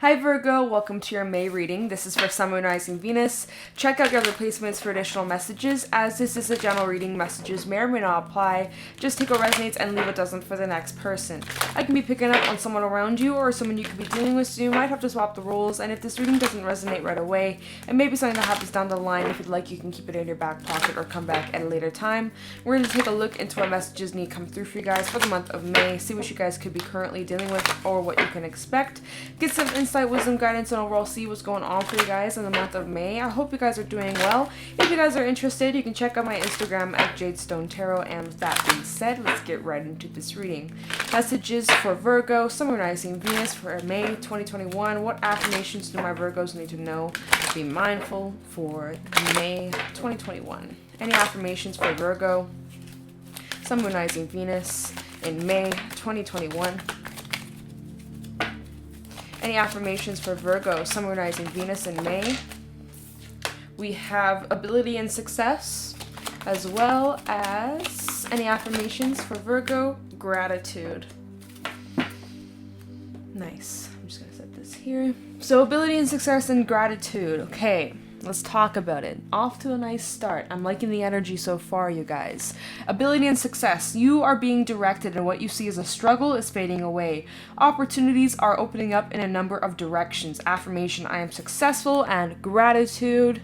Hi Virgo, welcome to your May reading. This is for Sun, Moon, Rising, Venus. Check out your other placements for additional messages. As this is a general reading, messages may or may not apply. Just take what resonates and leave what doesn't for the next person. I can be picking up on someone around you or someone you could be dealing with, so you might have to swap the roles. And if this reading doesn't resonate right away, it may be something that happens down the line. If you'd like, you can keep it in your back pocket or come back at a later time. We're going to take a look into what messages need to come through for you guys for the month of May. See what you guys could be currently dealing with or what you can expect. Get some insight, wisdom, guidance, and overall see what's going on for you guys in the month of May. I hope you guys are doing well. If you guys are interested, you can check out my Instagram at Jadestone Tarot. And with that being said, let's get right into this reading. Messages for Virgo, Sun, Moon, Rising, Venus for May 2021. What affirmations do my Virgos need to know? Be mindful for May 2021. Any affirmations for Virgo, Sun, Moon, Rising, Venus in May 2021? Any affirmations for Virgo, Sun, Moon, Rising, Venus in May? We have ability and success, as well as any affirmations for Virgo, gratitude. Nice. I'm just going to set this here. So ability and success and gratitude. Okay. Let's talk about it. Off to a nice start. I'm liking the energy so far, you guys. Ability and success. You are being directed, and what you see as a struggle is fading away. Opportunities are opening up in a number of directions. Affirmation, I am successful, and gratitude.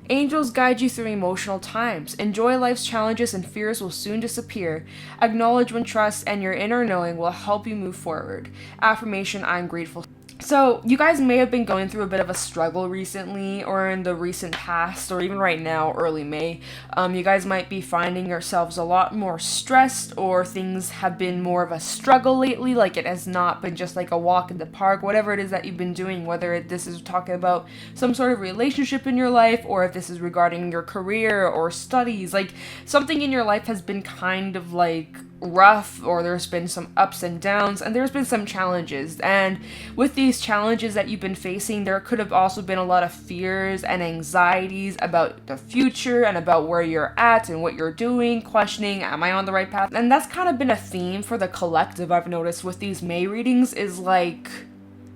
Angels guide you through emotional times. Enjoy life's challenges and fears will soon disappear. Acknowledge when trust and your inner knowing will help you move forward. Affirmation, I am grateful. So, you guys may have been going through a bit of a struggle recently, or in the recent past, or even right now, early May. You guys might be finding yourselves a lot more stressed, or things have been more of a struggle lately, like it has not been just like a walk in the park, whatever it is that you've been doing, whether this is talking about some sort of relationship in your life, or if this is regarding your career or studies, like something in your life has been kind of like rough, or there's been some ups and downs, and there's been some challenges. And with these challenges that you've been facing, there could have also been a lot of fears and anxieties about the future and about where you're at and what you're doing, questioning, am I on the right path? And that's kind of been a theme for the collective, I've noticed, with these May readings, is like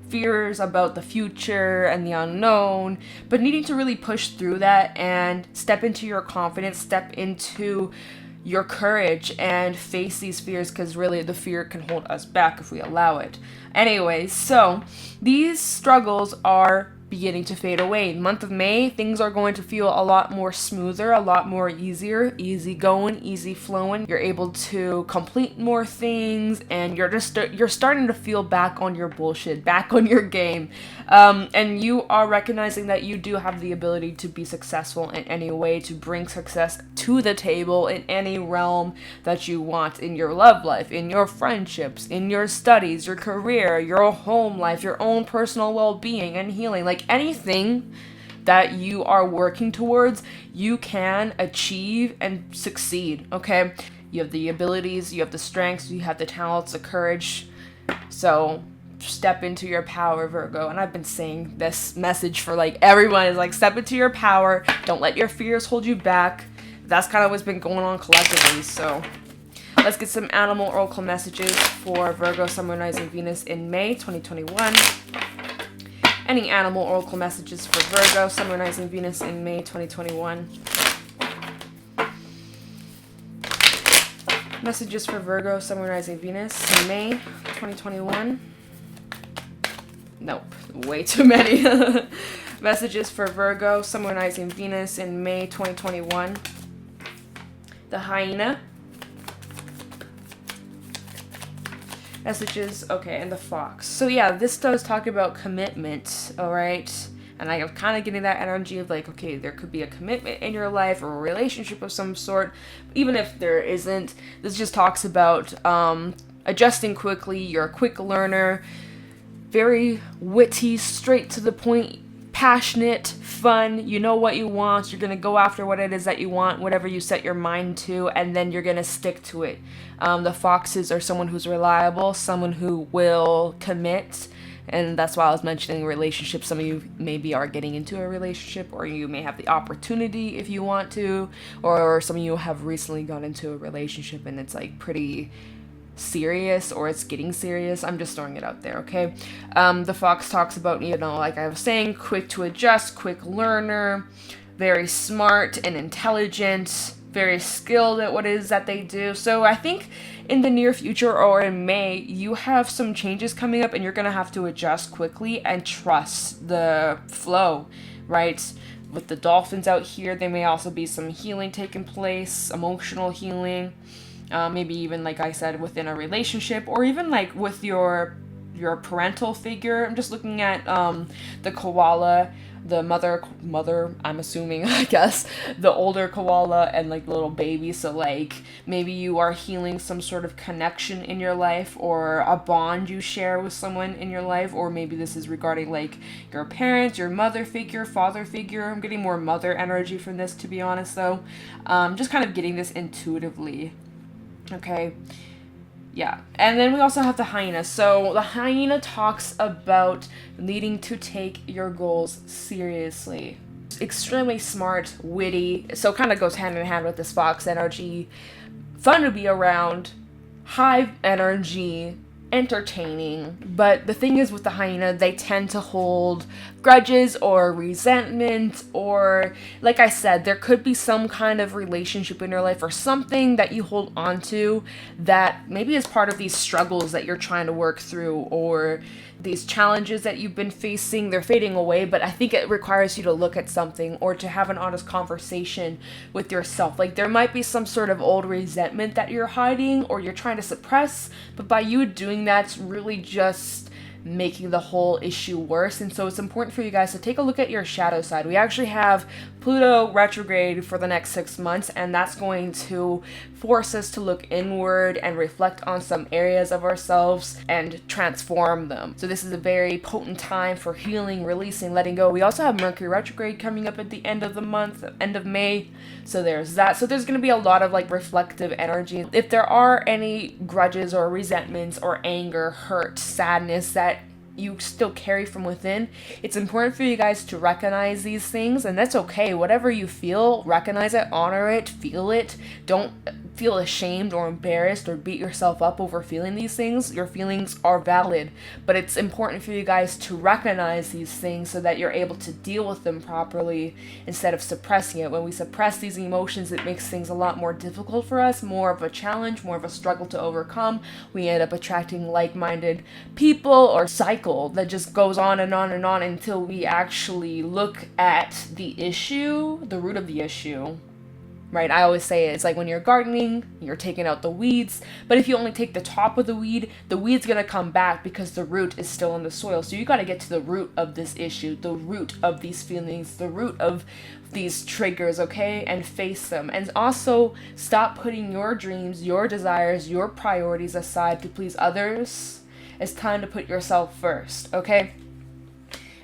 fears about the future and the unknown, but needing to really push through that and step into your confidence, step into your courage and face these fears, because really the fear can hold us back if we allow it. Anyways, so these struggles are beginning to fade away. Month of May, things are going to feel a lot more smoother, a lot more easy going, easy flowing. You're able to complete more things, and you're starting to feel back on your bullshit, back on your game. And you are recognizing that you do have the ability to be successful in any way, to bring success to the table in any realm that you want, in your love life, in your friendships, in your studies, your career, your home life, your own personal well-being and healing. Like anything that you are working towards, you can achieve and succeed, okay? You have the abilities, you have the strengths, you have the talents, the courage. So step into your power, Virgo. And I've been saying this message for like everyone, is like, step into your power. Don't let your fears hold you back. That's kind of what's been going on collectively. So let's get some animal oracle messages for Virgo, Sun, Moon, Rising, Venus in May 2021. Any animal oracle messages for Virgo, Sun, Moon, Rising, Venus in May 2021. Messages for Virgo, Sun, Moon, Rising, Venus in May 2021. Nope, way too many. Messages for Virgo, Sun, Moon, Rising, Venus in May 2021. The hyena. Messages, okay, and the fox. So yeah, this does talk about commitment, alright? And I am kind of getting that energy of like, okay, there could be a commitment in your life or a relationship of some sort. Even if there isn't, this just talks about adjusting quickly. You're a quick learner, very witty, straight to the point, passionate, fun. You know what you want. You're going to go after what it is that you want, whatever you set your mind to, and then you're going to stick to it. The foxes are someone who's reliable, someone who will commit. And that's why I was mentioning relationships. Some of you maybe are getting into a relationship, or you may have the opportunity if you want to, or some of you have recently gone into a relationship and it's like pretty serious or it's getting serious. I'm just throwing it out there, okay? The fox talks about, you know, like I was saying, quick to adjust, quick learner, very smart and intelligent, very skilled at what it is that they do. So I think in the near future or in May, you have some changes coming up and you're going to have to adjust quickly and trust the flow, right? With the dolphins out here, there may also be some healing taking place, emotional healing, maybe even, like I said, within a relationship, or even like with your parental figure. I'm just looking at the koala, the mother, I'm assuming, I guess, the older koala and like the little baby. So like maybe you are healing some sort of connection in your life or a bond you share with someone in your life, or maybe this is regarding like your parents, your mother figure, father figure. I'm getting more mother energy from this, to be honest, though. Just kind of getting this intuitively. Okay. Yeah, and then we also have the hyena. So the hyena talks about needing to take your goals seriously. Extremely smart, witty, so kind of goes hand in hand with this fox energy. Fun to be around, high energy, entertaining. But the thing is with the hyena, they tend to hold grudges or resentment, or like I said, there could be some kind of relationship in your life or something that you hold on to that maybe is part of these struggles that you're trying to work through, or these challenges that you've been facing. They're fading away, but I think it requires you to look at something or to have an honest conversation with yourself. Like there might be some sort of old resentment that you're hiding or you're trying to suppress, but by you doing that, it's really just making the whole issue worse. And so it's important for you guys to take a look at your shadow side. We actually have Pluto retrograde for the next 6 months, and that's going to force us to look inward and reflect on some areas of ourselves and transform them. So this is a very potent time for healing, releasing, letting go. We also have Mercury retrograde coming up at the end of the month, end of May. So there's that. So there's going to be a lot of like reflective energy. If there are any grudges or resentments or anger, hurt, sadness that you still carry from within, it's important for you guys to recognize these things, and that's okay. Whatever you feel, recognize it, honor it, feel it. Don't feel ashamed or embarrassed or beat yourself up over feeling these things. Your feelings are valid, but it's important for you guys to recognize these things so that you're able to deal with them properly instead of suppressing it. When we suppress these emotions, it makes things a lot more difficult for us, more of a challenge, more of a struggle to overcome. We end up attracting like-minded people or cycle that just goes on and on and on until we actually look at the issue, the root of the issue. Right, I always say it's like when you're gardening, you're taking out the weeds, but if you only take the top of the weed's gonna come back because the root is still in the soil. So you gotta get to the root of this issue, the root of these feelings, the root of these triggers, okay, and face them. And also stop putting your dreams, your desires, your priorities aside to please others. It's time to put yourself first, okay?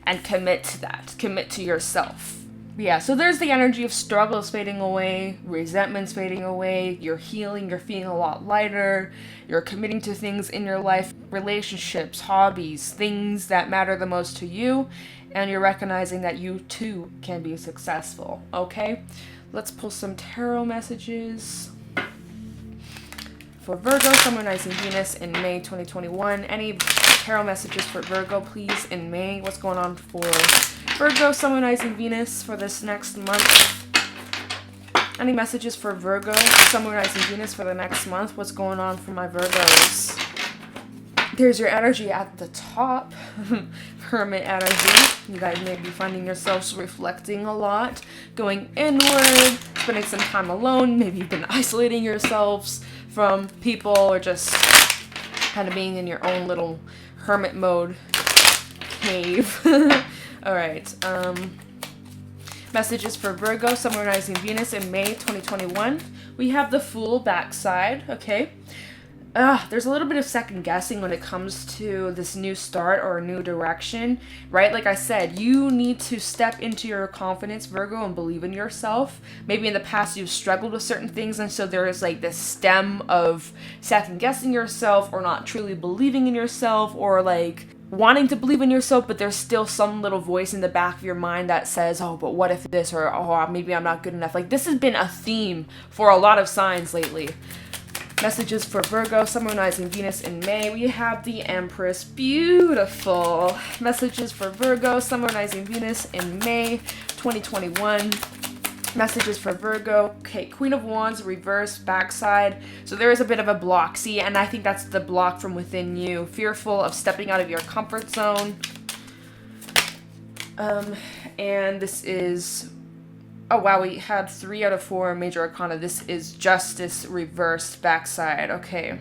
And commit to that, commit to yourself. Yeah, so there's the energy of struggles fading away, resentments fading away, you're healing, you're feeling a lot lighter, you're committing to things in your life, relationships, hobbies, things that matter the most to you, and you're recognizing that you too can be successful, okay? Let's pull some tarot messages. For Virgo, Sun, Moon, Rising, Venus in May 2021. Any tarot messages for Virgo, please, in May? What's going on for Virgo, Sun, Moon, Rising, Venus for this next month? Any messages for Virgo, Sun, Moon, Rising, Venus for the next month? What's going on for my Virgos? There's your energy at the top. Hermit energy. You guys may be finding yourselves reflecting a lot, going inward, spending some time alone. Maybe you've been isolating yourselves from people or just kind of being in your own little hermit mode cave. All right. Messages for Virgo, Sun, Moon, Rising, Venus in May 2021. We have the Fool backside, okay? There's a little bit of second guessing when it comes to this new start or a new direction, right? Like I said, you need to step into your confidence, Virgo, and believe in yourself. Maybe in the past you've struggled with certain things, and so there is like this stem of second guessing yourself or not truly believing in yourself, or like wanting to believe in yourself, but there's still some little voice in the back of your mind that says, oh, but what if this, or oh, maybe I'm not good enough. Like this has been a theme for a lot of signs lately. Messages for Virgo, Sun, Moon, Rising, Venus in May. We have the Empress. Beautiful. Messages for Virgo, Sun, Moon, Rising, Venus in May 2021. Messages for Virgo. Okay, Queen of Wands, reverse, backside. So there is a bit of a block. See, and I think that's the block from within you. Fearful of stepping out of your comfort zone. And this is... Oh, wow, we had 3 out of 4 major arcana. This is Justice, reversed, backside. Okay.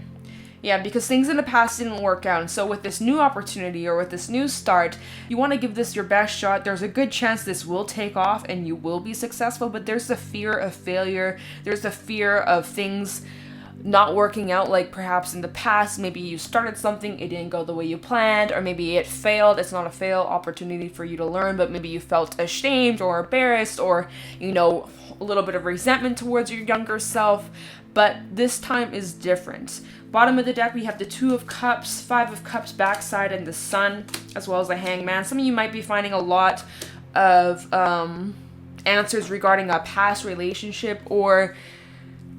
Yeah, because things in the past didn't work out. And so with this new opportunity or with this new start, you want to give this your best shot. There's a good chance this will take off and you will be successful. But there's the fear of failure. There's the fear of things not working out, like perhaps in the past. Maybe you started something, it didn't go the way you planned, or maybe it failed. It's not a fail opportunity for you to learn, but maybe you felt ashamed or embarrassed, or, you know, a little bit of resentment towards your younger self. But this time is different. Bottom of the deck, we have the 2 of Cups, 5 of Cups backside, and the Sun, as well as the Hangman. Some of you might be finding a lot of answers regarding a past relationship, or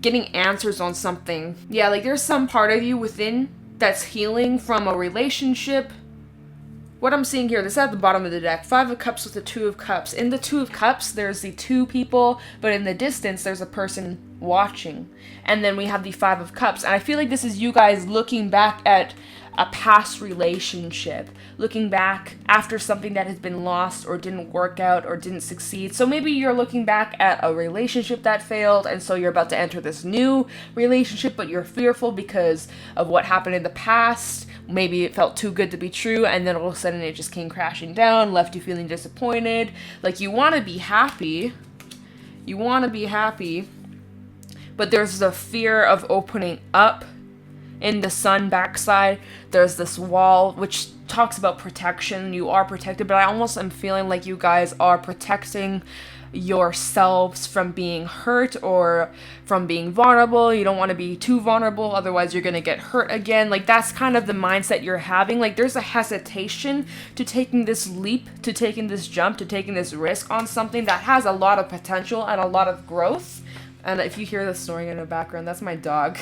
getting answers on something. Yeah, like there's some part of you within that's healing from a relationship. What I'm seeing here, this is at the bottom of the deck. 5 of Cups with the 2 of Cups. In the 2 of Cups, there's the 2 people, but in the distance, there's a person watching. And then we have the 5 of Cups. And I feel like this is you guys looking back at a past relationship, looking back after something that has been lost or didn't work out or didn't succeed. So maybe you're looking back at a relationship that failed, and so you're about to enter this new relationship, but you're fearful because of what happened in the past. Maybe it felt too good to be true, and then all of a sudden it just came crashing down, left you feeling disappointed. Like you want to be happy, but there's the fear of opening up. In the Sun backside, there's this wall, which talks about protection. You are protected, but I almost am feeling like you guys are protecting yourselves from being hurt or from being vulnerable. You don't want to be too vulnerable, otherwise you're going to get hurt again. Like that's kind of the mindset you're having. Like there's a hesitation to taking this leap, to taking this jump, to taking this risk on something that has a lot of potential and a lot of growth. And if you hear the snoring in the background, that's my dog.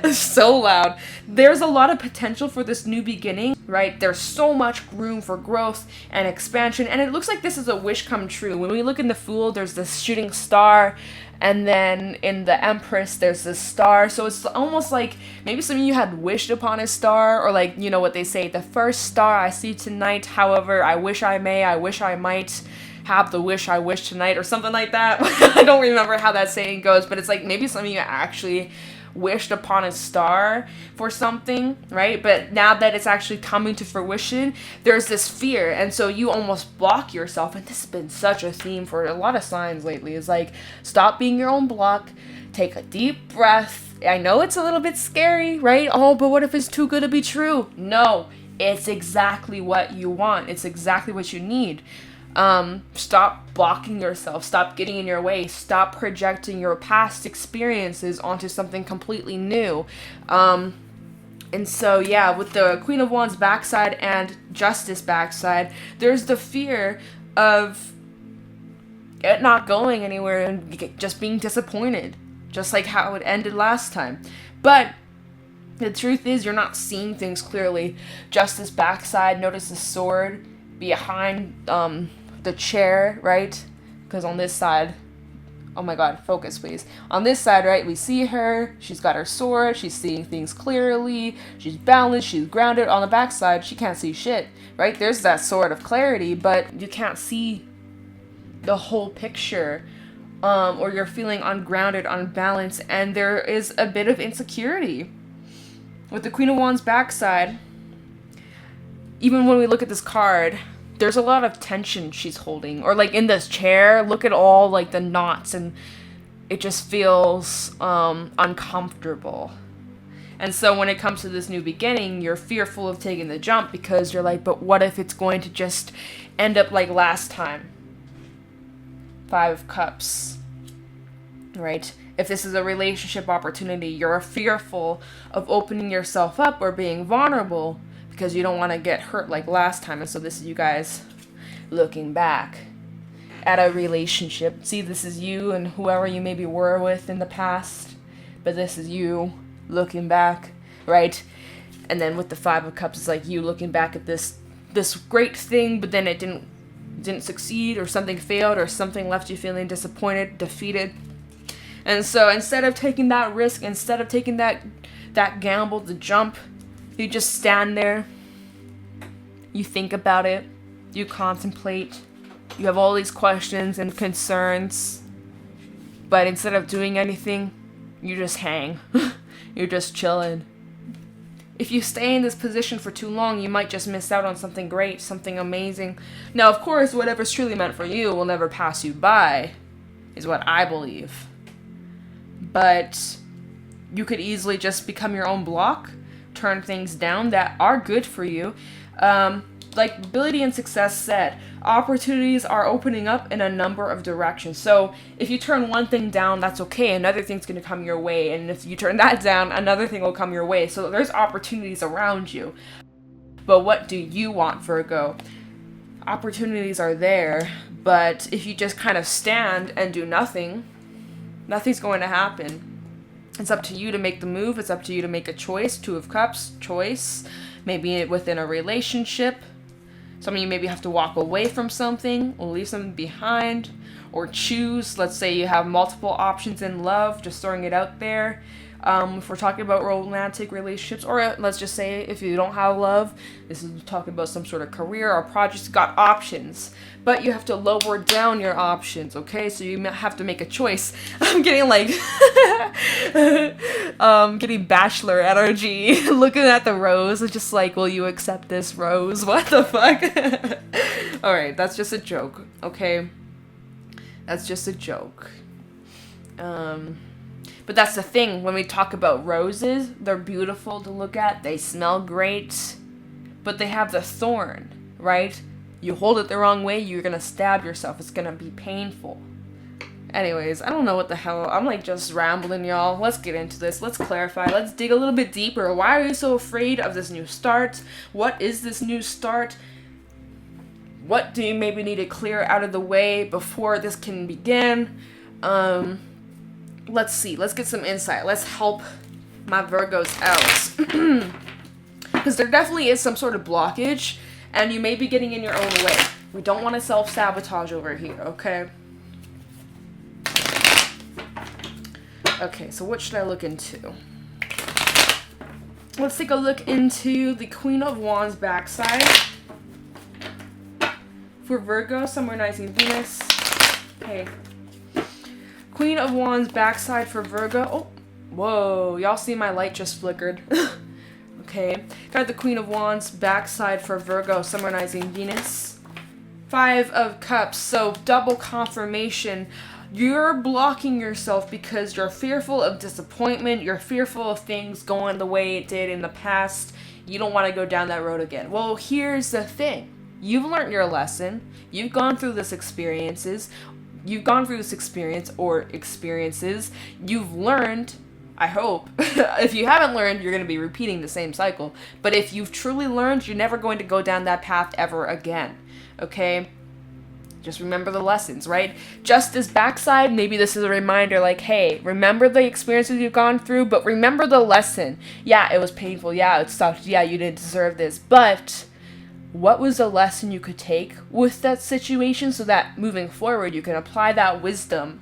It's so loud. There's a lot of potential for this new beginning, right? There's so much room for growth and expansion. And it looks like this is a wish come true. When we look in the Fool, there's this shooting star. And then in the Empress, there's this star. So it's almost like maybe some of you had wished upon a star. Or like, you know what they say, the first star I see tonight. However, I wish I may, I wish I might have the wish I wish tonight, or something like that. I don't remember how that saying goes, but it's like maybe some of you actually wished upon a star for something, right? But now that it's actually coming to fruition, there's this fear, and so you almost block yourself. And this has been such a theme for a lot of signs lately. Is like, stop being your own block, take a deep breath. I know it's a little bit scary, right? Oh, but what if it's too good to be true? No, it's exactly what you want. It's exactly what you need. Stop blocking yourself, stop getting in your way, stop projecting your past experiences onto something completely new. And so, yeah, with the Queen of Wands backside and Justice backside, there's the fear of it not going anywhere and just being disappointed, just like how it ended last time. But the truth is, you're not seeing things clearly. Justice backside, notice the sword behind, the chair, right? Because on this side, oh my god, focus please. On this side, right, we see her, she's got her sword, she's seeing things clearly, she's balanced, she's grounded. On the back side, she can't see shit, right? There's that sword of clarity, but you can't see the whole picture, or you're feeling ungrounded, unbalanced, and there is a bit of insecurity. With the Queen of Wands backside, even when we look at this card, there's a lot of tension she's holding. Or like in this chair, look at all like the knots, and it just feels uncomfortable. And so when it comes to this new beginning, you're fearful of taking the jump because you're like, but what if it's going to just end up like last time? 5 of Cups, right? If this is a relationship opportunity, you're fearful of opening yourself up or being vulnerable because you don't want to get hurt like last time. And so this is you guys looking back at a relationship. See, this is you and whoever you maybe were with in the past, but this is you looking back, right? And then with the Five of Cups, it's like you looking back at this great thing, but then it didn't succeed, or something failed, or something left you feeling disappointed, defeated. And so instead of taking that risk, instead of taking that gamble, the jump, you just stand there, you think about it, you contemplate, you have all these questions and concerns, but instead of doing anything, you just hang. You're just chilling. If you stay in this position for too long, you might just miss out on something great, something amazing. Now, of course, whatever's truly meant for you will never pass you by, is what I believe. But you could easily just become your own block, turn things down that are good for you. Like Ability and Success said, opportunities are opening up in a number of directions. So if you turn one thing down, that's okay. Another thing's going to come your way. And if you turn that down, another thing will come your way. So there's opportunities around you. But what do you want, Virgo? Opportunities are there. But if you just kind of stand and do nothing, nothing's going to happen. It's up to you to make the move. It's up to you to make a choice. Two of Cups, choice. Maybe within a relationship. Some of you maybe have to walk away from something or leave something behind or choose. Let's say you have multiple options in love, just throwing it out there. If we're talking about romantic relationships, or let's just say if you don't have love, this is talking about some sort of career or project, you got options. But you have to lower down your options, okay? So you have to make a choice. I'm getting like, getting bachelor energy, looking at the rose, it's just like, will you accept this rose? What the fuck? Alright, that's just a joke, okay? That's just a joke. But that's the thing, when we talk about roses, they're beautiful to look at, they smell great, but they have the thorn, right? You hold it the wrong way, you're gonna stab yourself, it's gonna be painful. Anyways, I don't know what the hell, I'm like just rambling, y'all. Let's get into this, let's clarify, let's dig a little bit deeper. Why are you so afraid of this new start? What is this new start? What do you maybe need to clear out of the way before this can begin? Let's see. Let's get some insight. Let's help my Virgos out. Because there definitely is some sort of blockage, and you may be getting in your own way. We don't want to self-sabotage over here, okay? Okay, so what should I look into? Let's take a look into the Queen of Wands backside. For Virgo, Sun, Rising, Venus. Okay. Queen of Wands backside for Virgo. Oh, whoa. Y'all see my light just flickered. Okay. Got the Queen of Wands backside for Virgo, Sun, Rising, Venus. Five of Cups. So double confirmation. You're blocking yourself because you're fearful of disappointment. You're fearful of things going the way it did in the past. You don't want to go down that road again. Well, here's the thing. You've learned your lesson. You've gone through this experience or experiences. You've learned, I hope. If you haven't learned, you're going to be repeating the same cycle. But if you've truly learned, you're never going to go down that path ever again. Okay? Just remember the lessons, right? Just as backside, maybe this is a reminder like, hey, remember the experiences you've gone through, but remember the lesson. Yeah, it was painful. Yeah, it sucked. Yeah, you didn't deserve this. But what was the lesson you could take with that situation so that moving forward you can apply that wisdom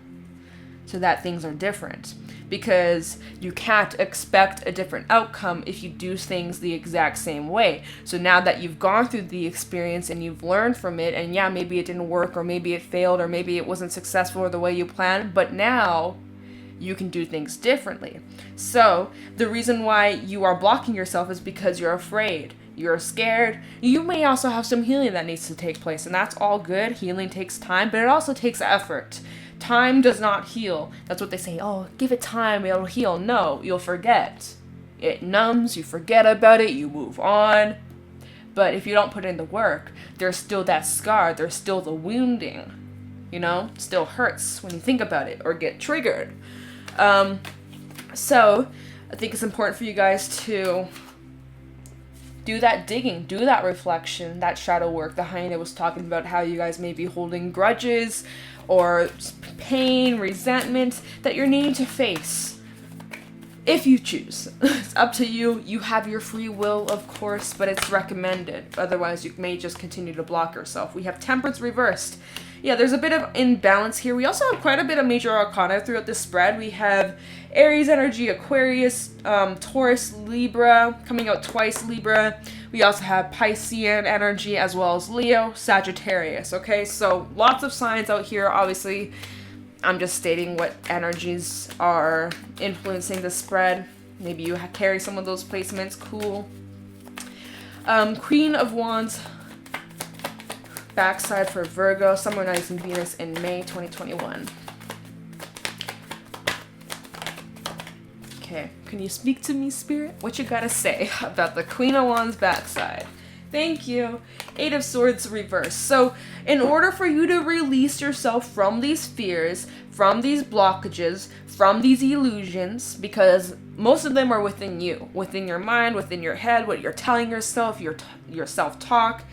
so that things are different? Because you can't expect a different outcome if you do things the exact same way. So now that you've gone through the experience and you've learned from it, and yeah, maybe it didn't work, or maybe it failed, or maybe it wasn't successful or the way you planned, but now you can do things differently. So the reason why you are blocking yourself is because you're afraid. You're scared. You may also have some healing that needs to take place, and that's all good. Healing takes time, but it also takes effort. Time does not heal. That's what they say. Oh, give it time, it'll heal. No, you'll forget. It numbs, you forget about it, you move on. But if you don't put in the work, there's still that scar, there's still the wounding. You know, still hurts when you think about it or get triggered. So I think it's important for you guys to do that digging, do that reflection, that shadow work. The Hyena was talking about how you guys may be holding grudges or pain, resentment that you're needing to face. if you choose. It's up to you. You have your free will, of course, but it's recommended. Otherwise, you may just continue to block yourself. We have Temperance reversed. Yeah, there's a bit of imbalance here. We also have quite a bit of major arcana throughout this spread. We have Aries energy, Aquarius, Taurus, Libra, coming out twice, Libra. We also have Piscean energy, as well as Leo, Sagittarius, okay? So lots of signs out here. Obviously, I'm just stating what energies are influencing the spread. Maybe you carry some of those placements. Cool. Queen of Wands, backside for Virgo, summonizing Venus in May 2021. Okay, can you speak to me, Spirit? What you gotta say about the Queen of Wands backside? Thank you. Eight of Swords reverse. So in order for you to release yourself from these fears, from these blockages, from these illusions, because most of them are within you, within your mind, within your head, what you're telling yourself, your self-talk,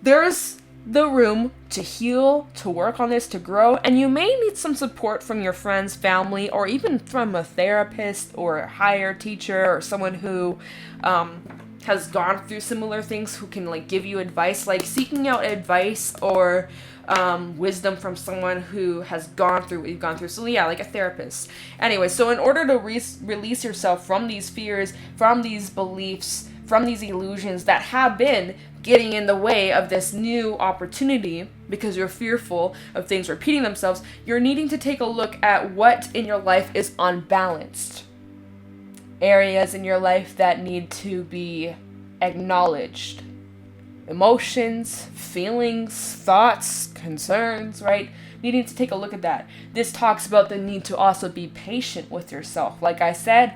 there's the room to heal, to work on this, to grow, and you may need some support from your friends, family, or even from a therapist or a higher teacher or someone who has gone through similar things, who can like give you advice, like seeking out advice or wisdom from someone who has gone through what you've gone through. So yeah, like a therapist. Anyway, so in order to release yourself from these fears, from these beliefs, from these illusions that have been getting in the way of this new opportunity, because you're fearful of things repeating themselves, you're needing to take a look at what in your life is unbalanced. Areas in your life that need to be acknowledged. Emotions, feelings, thoughts, concerns, right? Needing to take a look at that. This talks about the need to also be patient with yourself. Like I said,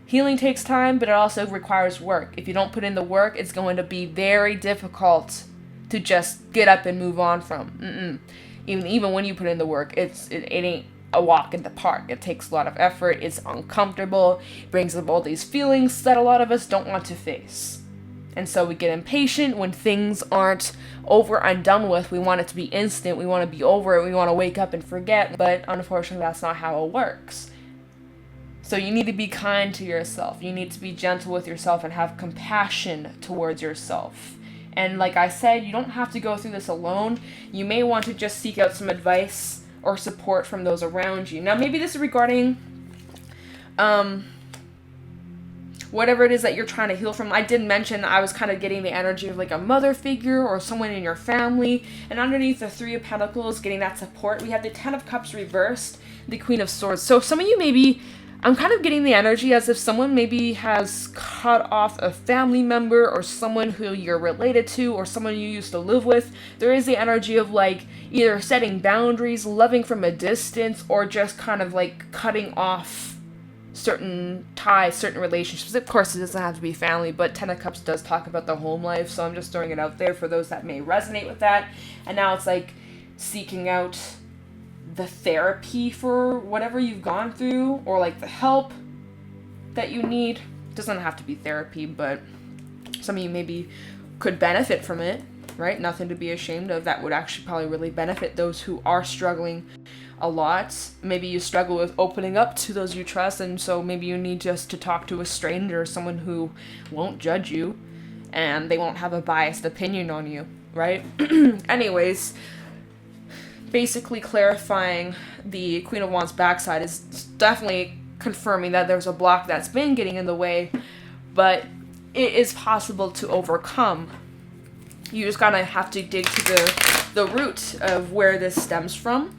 healing takes time, but it also requires work. If you don't put in the work, it's going to be very difficult to just get up and move on from. Even when you put in the work, it ain't a walk in the park. It takes a lot of effort. It's uncomfortable. It brings up all these feelings that a lot of us don't want to face. And so we get impatient when things aren't over and done with. We want it to be instant. We want to be over it. We want to wake up and forget. But unfortunately, that's not how it works. So you need to be kind to yourself. You need to be gentle with yourself and have compassion towards yourself. And like I said, you don't have to go through this alone. You may want to just seek out some advice or support from those around you. Now, maybe this is regarding whatever it is that you're trying to heal from. I did mention I was kind of getting the energy of like a mother figure or someone in your family. And underneath the Three of Pentacles, getting that support, we have the Ten of Cups reversed, the Queen of Swords. So some of you maybe, I'm kind of getting the energy as if someone maybe has cut off a family member or someone who you're related to or someone you used to live with. There is the energy of like either setting boundaries, loving from a distance, or just kind of like cutting off certain ties, certain relationships. Of course, it doesn't have to be family, but Ten of Cups does talk about the home life, so I'm just throwing it out there for those that may resonate with that. And now it's like seeking out the therapy for whatever you've gone through, or like the help that you need. It doesn't have to be therapy, but some of you maybe could benefit from it, right? Nothing to be ashamed of. That would actually probably really benefit those who are struggling a lot. Maybe you struggle with opening up to those you trust, and so maybe you need just to talk to a stranger, someone who won't judge you and they won't have a biased opinion on you, right? Anyways, basically clarifying the Queen of Wands backside is definitely confirming that there's a block that's been getting in the way, but it is possible to overcome. You just gotta have to dig to the root of where this stems from.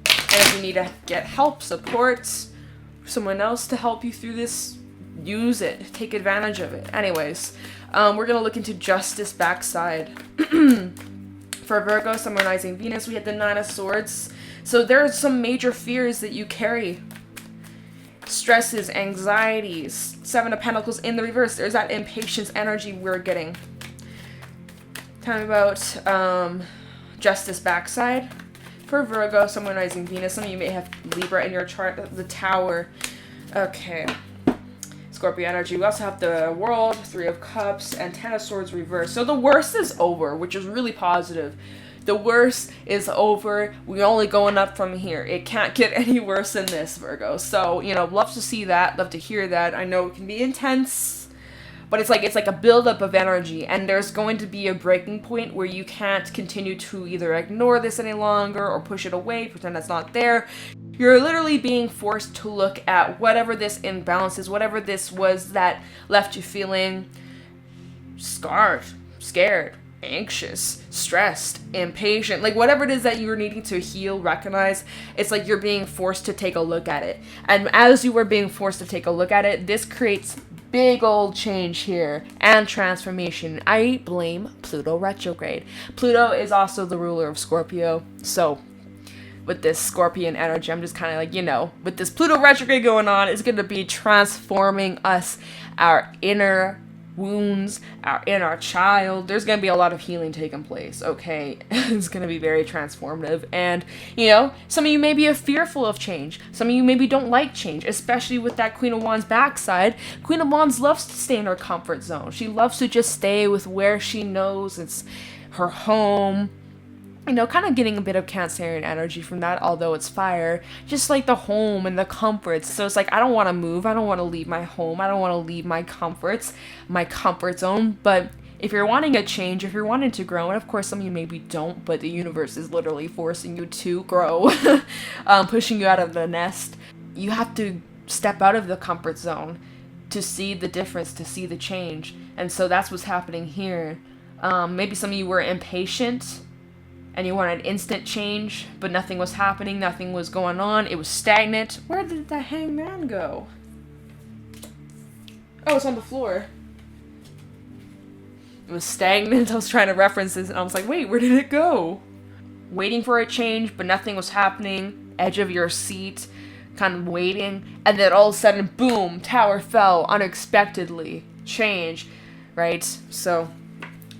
And if you need to get help, support, someone else to help you through this, use it. Take advantage of it. Anyways, we're going to look into Justice backside. For Virgo, summonizing Venus, we had the Nine of Swords. So there are some major fears that you carry. Stresses, anxieties, Seven of Pentacles in the reverse. There's that impatience energy we're getting. Tell me about Justice backside. For Virgo, summonizing Venus. Some of you may have Libra in your chart. The Tower. Okay. Scorpio energy. We also have the World, Three of Cups, and Ten of Swords reversed. So the worst is over, which is really positive. The worst is over. We're only going up from here. It can't get any worse than this, Virgo. So, you know, love to see that. Love to hear that. I know it can be intense, but it's like a buildup of energy. And there's going to be a breaking point where you can't continue to either ignore this any longer or push it away, pretend it's not there. You're literally being forced to look at whatever this imbalance is, whatever this was that left you feeling scarred, scared, anxious, stressed, impatient, like whatever it is that you're needing to heal, recognize. It's like you're being forced to take a look at it. And as you were being forced to take a look at it, this creates big old change here and transformation. I blame Pluto retrograde. Pluto is also the ruler of Scorpio. So with this Scorpion energy, I'm just kind of like, you know, with this Pluto retrograde going on, it's going to be transforming us, our inner wounds, our inner child. There's going to be a lot of healing taking place, okay? It's going to be very transformative. And, you know, some of you may be fearful of change. Some of you maybe don't like change, especially with that Queen of Wands backside. Queen of Wands loves to stay in her comfort zone. She loves to just stay with where she knows it's her home. You know, kind of getting a bit of Cancerian energy from that, although it's fire. Just like the home and the comforts. So it's like, I don't want to move. I don't want to leave my home. I don't want to leave my comforts, my comfort zone. But if you're wanting a change, if you're wanting to grow, and of course some of you maybe don't, but the universe is literally forcing you to grow, pushing you out of the nest, you have to step out of the comfort zone to see the difference, to see the change. And so that's what's happening here. Maybe some of you were impatient and you wanted instant change, but nothing was happening, nothing was going on, it was stagnant. Where did the hangman go? Oh, it's on the floor. It was stagnant. I was trying to reference this, and I was like, wait, where did it go? Waiting for a change, but nothing was happening. Edge of your seat, kind of waiting, and then all of a sudden, boom, tower fell unexpectedly. Change, right? So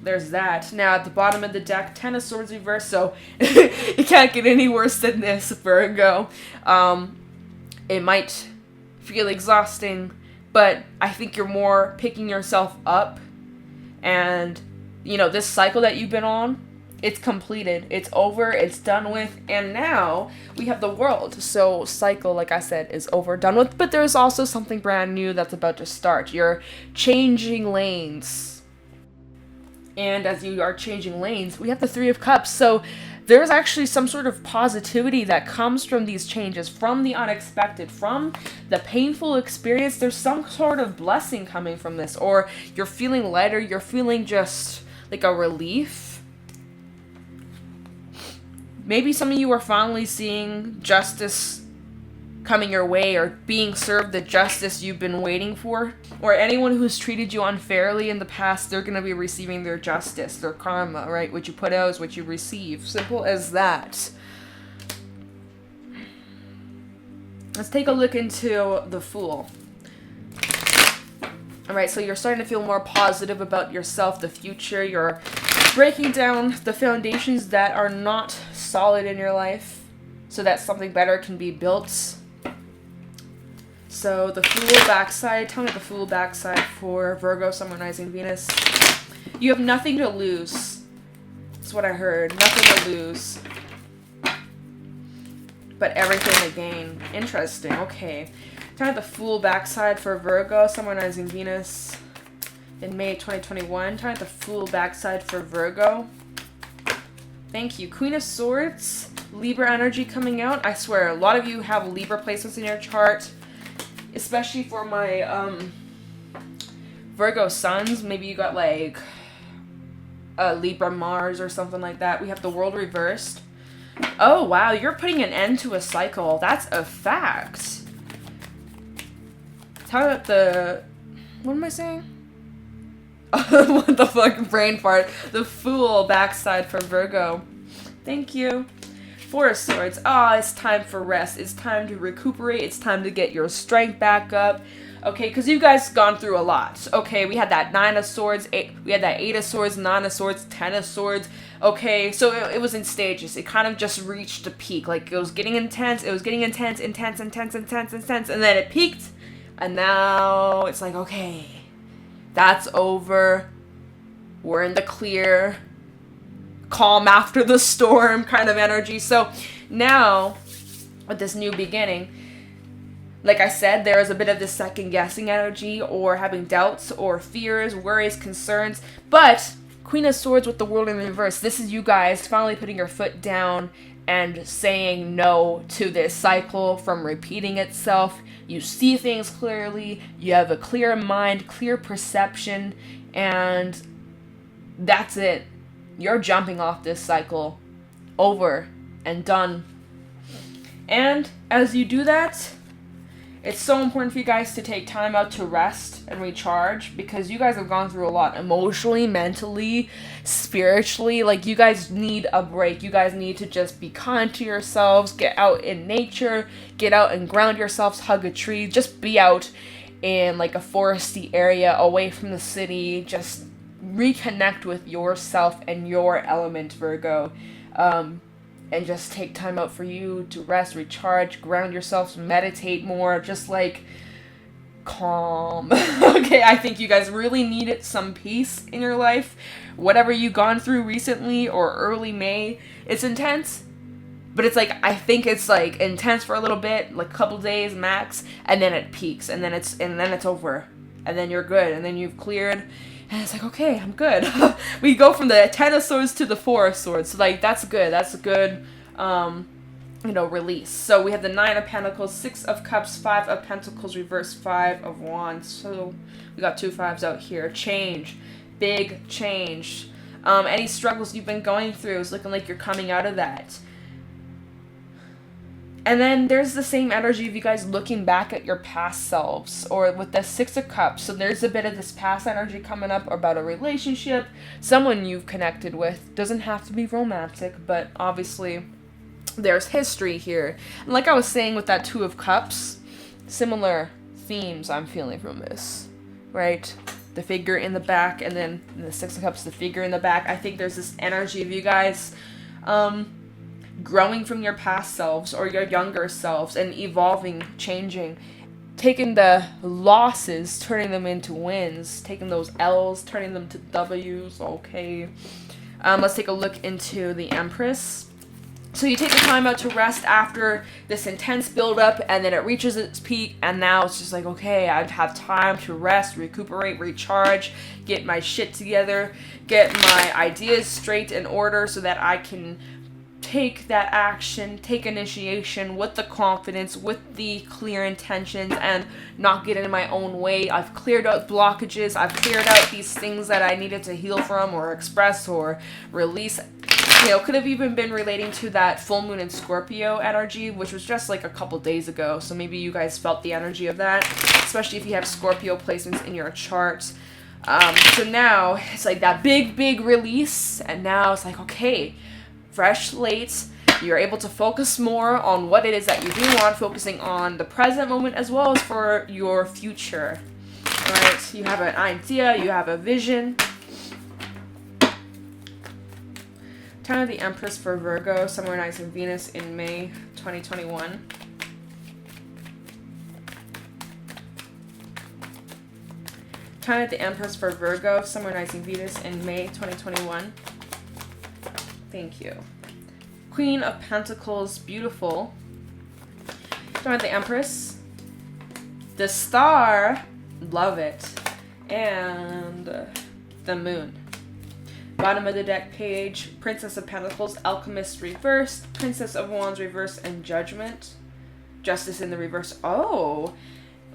there's that. Now at the bottom of the deck, Ten of Swords reversed, so it can't get any worse than this, Virgo. It might feel exhausting, but I think you're more picking yourself up, and, you know, this cycle that you've been on, it's completed, it's over, it's done with, and now we have the World. So cycle, like I said, is over, done with, but there's also something brand new that's about to start. You're changing lanes. And as you are changing lanes, we have the Three of Cups. So there's actually some sort of positivity that comes from these changes, from the unexpected, from the painful experience. There's some sort of blessing coming from this, or you're feeling lighter, you're feeling just like a relief. Maybe some of you are finally seeing justice coming your way, or being served the justice you've been waiting for. Or anyone who's treated you unfairly in the past, they're going to be receiving their justice, their karma, right? What you put out is what you receive. Simple as that. Let's take a look into the Fool. Alright, so you're starting to feel more positive about yourself, the future. You're breaking down the foundations that are not solid in your life so that something better can be built. So the Fool backside, tell me the Fool backside for Virgo, Sun, Moon, Rising, Venus. You have nothing to lose. That's what I heard. Nothing to lose, but everything to gain. Interesting. Okay. Tell me the Fool backside for Virgo, Sun, Moon, Rising, Venus in May 2021. Tell me the Fool backside for Virgo. Thank you. Queen of Swords, Libra energy coming out. I swear, a lot of you have Libra placements in your chart. Especially for my Virgo suns, maybe you got like a Libra Mars or something like that. We have the World reversed. Oh wow, you're putting an end to a cycle. That's a fact. Talk about the, what am I saying? What the fuck, brain fart. The Fool backside for Virgo. Thank you. Four of Swords. It's time for rest. It's time to recuperate. It's time to get your strength back up. Okay, because you guys gone through a lot. Okay, we had that Nine of Swords. We had that Eight of Swords, Nine of Swords, Ten of Swords. Okay, so it was in stages. It kind of just reached a peak. Like, it was getting intense. It was getting intense, and then it peaked. And now it's like, okay, that's over. We're in the clear. calm after the storm kind of energy. So now, with this new beginning, like I said, there is a bit of this second guessing energy, or having doubts or fears, worries, concerns. But Queen of Swords with the World in reverse, this is you guys finally putting your foot down and saying no to this cycle from repeating itself. You see things clearly, you have a clear mind, clear perception, and that's it. You're jumping off this cycle. Over and done. And as you do that, it's so important for you guys to take time out to rest and recharge, because you guys have gone through a lot emotionally, mentally, spiritually. Like, you guys need a break. You guys need to just be kind to yourselves, get out in nature, get out and ground yourselves, hug a tree, just be out in like a foresty area away from the city. Just reconnect with yourself and your element, Virgo. And just take time out for you to rest, recharge, ground yourselves, meditate more, just like calm. Okay, I think you guys really needed some peace in your life. Whatever you've gone through recently or early May, it's intense. But it's like, I think it's like intense for a little bit, like a couple days max, and then it peaks, and then it's over. And then you're good, and then you've cleared. And it's like, okay, I'm good. We go from the 10 of Swords to the 4 of Swords. So, like, that's good. That's a good, release. So, we have the 9 of Pentacles, 6 of Cups, 5 of Pentacles, reverse 5 of Wands. So, we got 2 5s out here. Change. Big change. Any struggles you've been going through, it's looking like you're coming out of that. And then there's the same energy of you guys looking back at your past selves, or with the 6 of Cups. So there's a bit of this past energy coming up about a relationship, someone you've connected with. Doesn't have to be romantic, but obviously there's history here. And like I was saying with that 2 of Cups, similar themes I'm feeling from this, right? The figure in the back, and then in the 6 of Cups, the figure in the back. I think there's this energy of you guys, growing from your past selves or your younger selves and evolving, changing, taking the losses, turning them into wins, taking those L's, turning them to W's. Okay. Let's take a look into the Empress. So you take the time out to rest after this intense buildup, and then it reaches its peak, and now it's just like, okay, I have time to rest, recuperate, recharge, get my shit together, get my ideas straight in order so that I can take that action, take initiation with the confidence, with the clear intentions, and not get in my own way. I've cleared out blockages. I've cleared out these things that I needed to heal from or express or release. Could have even been relating to that full moon in Scorpio energy, which was just like a couple days ago. So maybe you guys felt the energy of that, especially if you have Scorpio placements in your chart. So now it's like that big release, and now it's like, okay, fresh slate. You're able to focus more on what it is that you do want, focusing on the present moment as well as for your future. Right? You have an idea, you have a vision. Time of the Empress for Virgo, somewhere nice in Venus in May 2021. Time of the Empress for Virgo, somewhere nice in Venus in May 2021. Thank you. Queen of Pentacles, beautiful. Time of the Empress. The Star, love it. And the Moon. Bottom of the deck page, Princess of Pentacles, Alchemist reversed, Princess of Wands reversed, and Judgment. Justice in the reverse. Oh.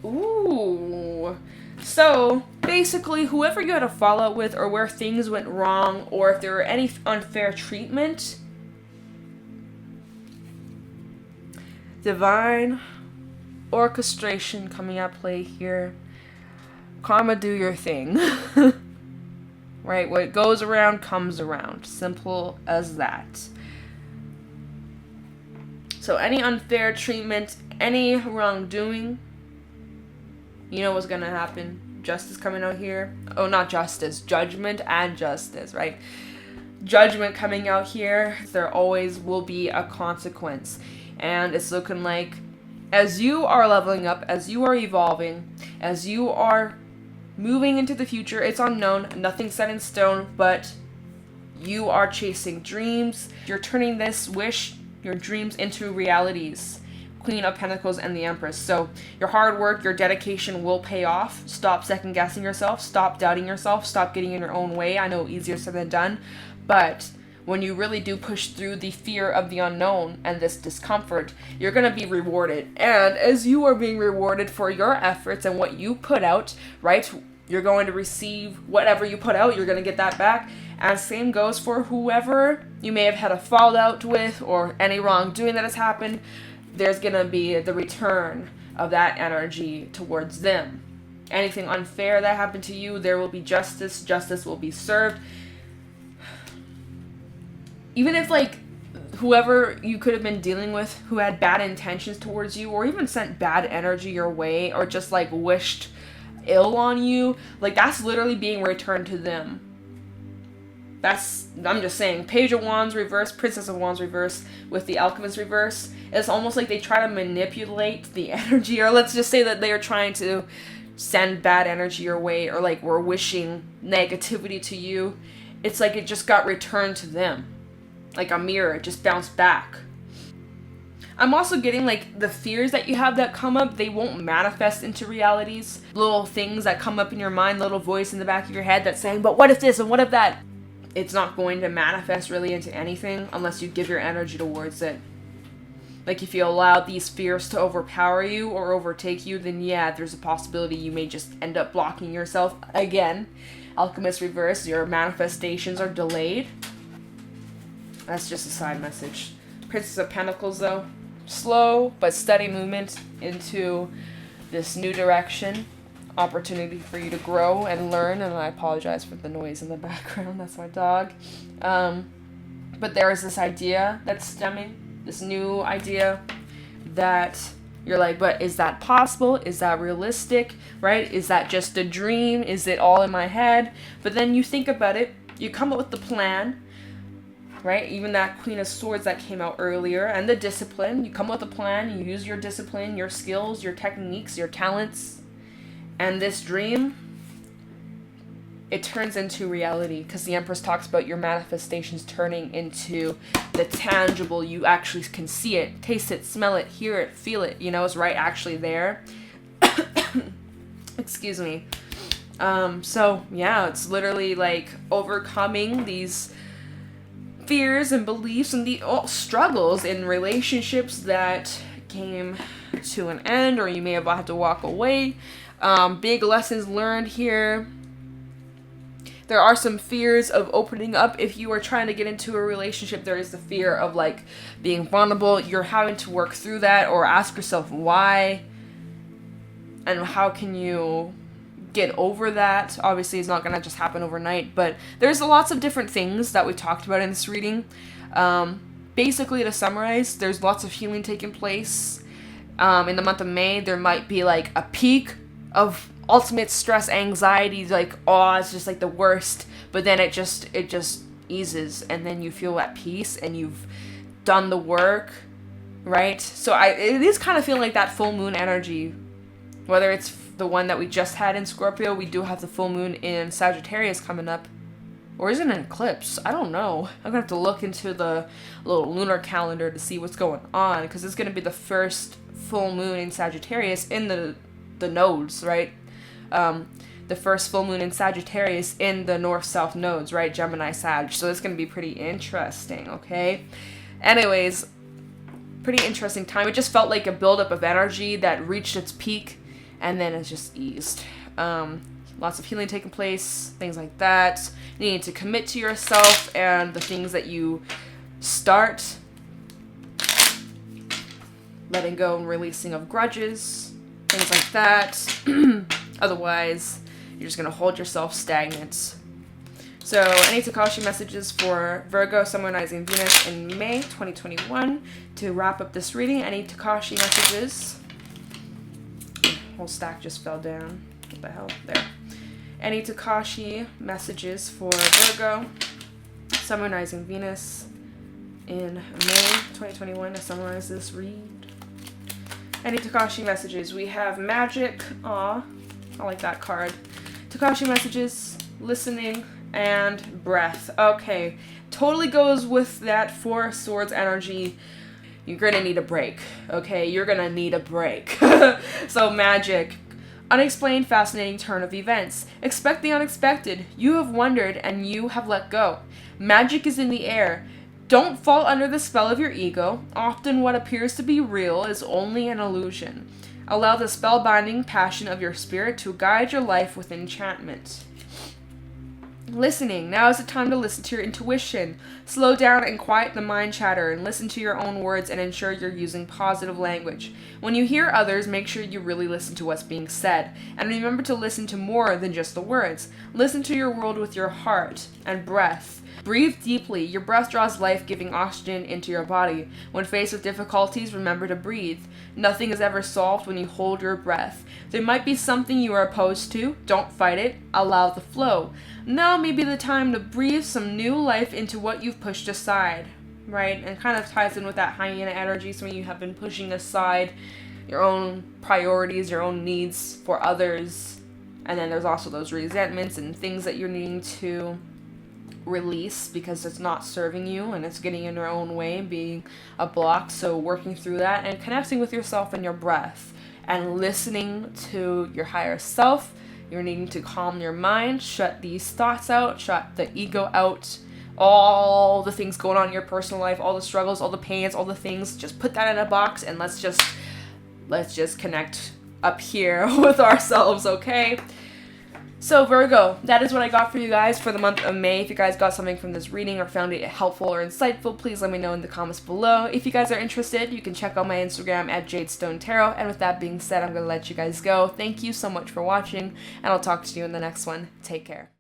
Ooh. So, basically, whoever you had a fallout with, or where things went wrong, or if there were any unfair treatment, divine orchestration coming at play here. Karma, do your thing. Right? What goes around comes around. Simple as that. So any unfair treatment, any wrongdoing, you know what's gonna happen. Justice coming out here. Oh, not justice. Judgment and justice, right? Judgment coming out here. There always will be a consequence. And it's looking like as you are leveling up, as you are evolving, as you are moving into the future, it's unknown, nothing set in stone, but You are chasing dreams. You're turning this wish, your dreams, into realities. Queen of Pentacles and the Empress. So your hard work, your dedication will pay off. Stop second guessing yourself. Stop doubting yourself. Stop getting in your own way. I know easier said than done, but when you really do push through the fear of the unknown and this discomfort, you're going to be rewarded. And as you are being rewarded for your efforts and what you put out, right, you're going to receive whatever you put out. You're going to get that back. And same goes for whoever you may have had a fallout with or any wrongdoing that has happened. There's going to be the return of that energy towards them. Anything unfair that happened to you, there will be justice. Justice will be served. Even if, like, whoever you could have been dealing with who had bad intentions towards you or even sent bad energy your way or just, like, wished ill on you, like, that's literally being returned to them. I'm just saying, Page of Wands reverse, Princess of Wands reverse with the Alchemist reverse. It's almost like they try to manipulate the energy, or let's just say that they are trying to send bad energy your way, or like we're wishing negativity to you. It's like it just got returned to them. Like a mirror, it just bounced back. I'm also getting like the fears that you have that come up, they won't manifest into realities. Little things that come up in your mind, little voice in the back of your head that's saying, but what if this and what if that? It's not going to manifest really into anything unless you give your energy towards it. Like if you allow these fears to overpower you or overtake you, then yeah, there's a possibility you may just end up blocking yourself again. Alchemist reverse, your manifestations are delayed. That's just a side message. Princess of Pentacles though, slow but steady movement into this new direction. Opportunity for you to grow and learn, and I apologize for the noise in the background, that's my dog. But there is this idea that's stemming, this new idea that you're like, but is that possible? Is that realistic? Right? Is that just a dream? Is it all in my head? But then you think about it, you come up with the plan, right? Even that Queen of Swords that came out earlier, and the discipline. You come up with a plan, you use your discipline, your skills, your techniques, your talents. And this dream, it turns into reality because the Empress talks about your manifestations turning into the tangible. You actually can see it, taste it, smell it, hear it, feel it. You know, it's right actually there. Excuse me. So, yeah, it's literally like overcoming these fears and beliefs and the struggles in relationships that came to an end, or you may have had to walk away. Big lessons learned here. There are some fears of opening up. If you are trying to get into a relationship, there is the fear of like being vulnerable. You're having to work through that or ask yourself why and how can you get over that. Obviously, it's not going to just happen overnight, but there's lots of different things that we talked about in this reading. Basically, to summarize, there's lots of healing taking place. In the month of May, there might be like a peak of ultimate stress, anxiety, like, oh, it's just like the worst, but then it just eases, and then you feel at peace, and you've done the work, right? So it is kind of feeling like that full moon energy, whether it's the one that we just had in Scorpio. We do have the full moon in Sagittarius coming up, or is it an eclipse? I don't know. I'm gonna have to look into the little lunar calendar to see what's going on, because it's gonna be the first full moon in Sagittarius in the nodes, right? The first full moon in Sagittarius in the north-south nodes, right? Gemini, Sag. So it's going to be pretty interesting, okay? Anyways, pretty interesting time. It just felt like a buildup of energy that reached its peak, and then it just eased. Lots of healing taking place, things like that. Needing to commit to yourself and the things that you start. Letting go and releasing of grudges. Things like that. Otherwise, you're just going to hold yourself stagnant. So, any Tikashi messages for Virgo, Sun, Moon, Rising, Venus in May 2021 to wrap up this reading? Any Tikashi messages? Whole stack just fell down. What the hell? There. Any Tikashi messages for Virgo, Sun, Moon, Rising, Venus in May 2021 to summarize this read? Any Tikashi messages? We have Magic. Aw, I like that card. Tikashi messages, listening, and breath. Okay, totally goes with that Four of Swords energy. You're gonna need a break, okay? You're gonna need a break. So magic. Unexplained, fascinating turn of events. Expect the unexpected. You have wondered and you have let go. Magic is in the air. Don't fall under the spell of your ego. Often what appears to be real is only an illusion. Allow the spellbinding passion of your spirit to guide your life with enchantment. Listening. Now is the time to listen to your intuition. Slow down and quiet the mind chatter and listen to your own words and ensure you're using positive language. When you hear others, make sure you really listen to what's being said. And remember to listen to more than just the words. Listen to your world with your heart and breath. Breathe deeply. Your breath draws life-giving oxygen into your body. When faced with difficulties, remember to breathe. Nothing is ever solved when you hold your breath. There might be something you are opposed to. Don't fight it. Allow the flow. Now may be the time to breathe some new life into what you've pushed aside, right? And kind of ties in with that hyena energy, so when you have been pushing aside your own priorities, your own needs for others. And then there's also those resentments and things that you're needing to release because it's not serving you and it's getting in your own way and being a block. So working through that and connecting with yourself and your breath and listening to your higher self. You're needing to calm your mind, shut these thoughts out, shut the ego out, all the things going on in your personal life, all the struggles, all the pains, all the things. Just put that in a box and let's just connect up here with ourselves, okay? So Virgo, that is what I got for you guys for the month of May. If you guys got something from this reading or found it helpful or insightful, please let me know in the comments below. If you guys are interested, you can check out my Instagram at JadeStoneTarot. And with that being said, I'm going to let you guys go. Thank you so much for watching, and I'll talk to you in the next one. Take care.